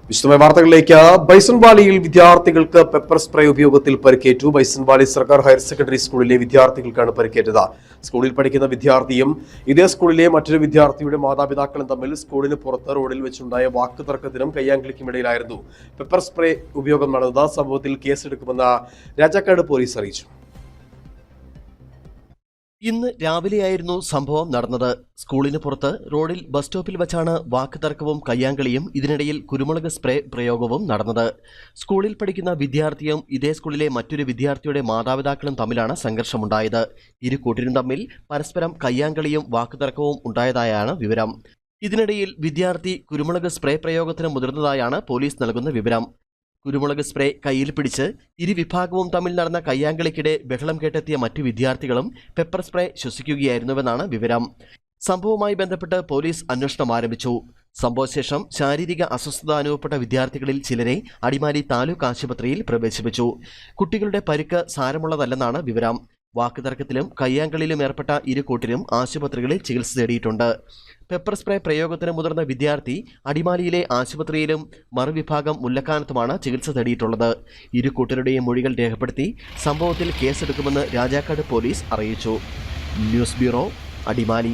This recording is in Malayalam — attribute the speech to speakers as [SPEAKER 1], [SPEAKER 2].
[SPEAKER 1] വിശദമായ വാർത്തകളിലേക്ക്. ബൈസൺവാലിയിൽ വിദ്യാർത്ഥികൾക്ക് പെപ്പർ സ്പ്രേ ഉപയോഗത്തിൽ പരിക്കേറ്റു. ബൈസൺവാലി സർക്കാർ ഹയർ സെക്കൻഡറി സ്കൂളിലെ വിദ്യാർത്ഥികൾക്കാണ് പരിക്കേറ്റത്. സ്കൂളിൽ പഠിക്കുന്ന വിദ്യാർത്ഥിയും ഇതേ സ്കൂളിലെ മറ്റൊരു വിദ്യാർത്ഥിയുടെ മാതാപിതാക്കളും തമ്മിൽ സ്കൂളിന് പുറത്ത് റോഡിൽ വെച്ചുണ്ടായ വാക്കുതർക്കത്തിനും കയ്യാങ്കളിക്കുമിടയിലായിരുന്നു പെപ്പർ സ്പ്രേ ഉപയോഗം നടന്നത്. സംഭവത്തിൽ കേസെടുക്കുമെന്ന് രാജാക്കാട് പോലീസ് അറിയിച്ചു.
[SPEAKER 2] ഇന്ന് രാവിലെയായിരുന്നു സംഭവം നടന്നത്. സ്കൂളിന് പുറത്ത് റോഡിൽ ബസ് സ്റ്റോപ്പിൽ വച്ചാണ് വാക്കുതർക്കവും കയ്യാങ്കളിയും ഇതിനിടയിൽ കുരുമുളക് സ്പ്രേ പ്രയോഗവും നടന്നത്. സ്കൂളിൽ പഠിക്കുന്ന വിദ്യാർത്ഥിയും ഇതേ സ്കൂളിലെ മറ്റൊരു വിദ്യാർത്ഥിയുടെ മാതാപിതാക്കളും തമ്മിലാണ് സംഘർഷമുണ്ടായത്. ഇരു കൂട്ടരും തമ്മിൽ പരസ്പരം കയ്യാങ്കളിയും വാക്കുതർക്കവും ഉണ്ടായതായാണ് വിവരം. ഇതിനിടയിൽ വിദ്യാർത്ഥി കുരുമുളക് സ്പ്രേ പ്രയോഗത്തിന് മുതിർന്നതായാണ് പോലീസ് നൽകുന്ന വിവരം. കുരുമുളക് സ്പ്രേ കയ്യിൽ പിടിച്ച് ഇരുവിഭാഗവും തമ്മിൽ നടന്ന കയ്യാങ്കളിക്കിടെ ബഹളം കേട്ടെത്തിയ മറ്റു വിദ്യാർത്ഥികളും പെപ്പർ സ്പ്രേ ശ്വസിക്കുകയായിരുന്നുവെന്നാണ് വിവരം. സംഭവവുമായി ബന്ധപ്പെട്ട് പോലീസ് അന്വേഷണം ആരംഭിച്ചു. സംഭവശേഷം ശാരീരിക അസ്വസ്ഥത അനുഭവപ്പെട്ട വിദ്യാർത്ഥികളിൽ ചിലരെ അടിമാലി താലൂക്ക് ആശുപത്രിയിൽ പ്രവേശിപ്പിച്ചു. കുട്ടികളുടെ പരിക്ക് സാരമുള്ളതല്ലെന്നാണ് വിവരം. വാക്കുതർക്കത്തിലും കയ്യാങ്കളിയിലും ഏർപ്പെട്ട ഇരു കൂട്ടരും ആശുപത്രികളിൽ ചികിത്സ തേടിയിട്ടുണ്ട്. പെപ്പർ സ്പ്രേ പ്രയോഗത്തിന് മുതിർന്ന വിദ്യാർത്ഥി അടിമാലിയിലെ ആശുപത്രിയിലും മറുവിഭാഗം മുല്ലക്കാനത്തുമാണ് ചികിത്സ തേടിയിട്ടുള്ളത്. ഇരു കൂട്ടരുടെയും മൊഴികൾ രേഖപ്പെടുത്തി സംഭവത്തിൽ കേസെടുക്കുമെന്ന് രാജാക്കാട് പോലീസ് അറിയിച്ചു. News bureau, Adimali.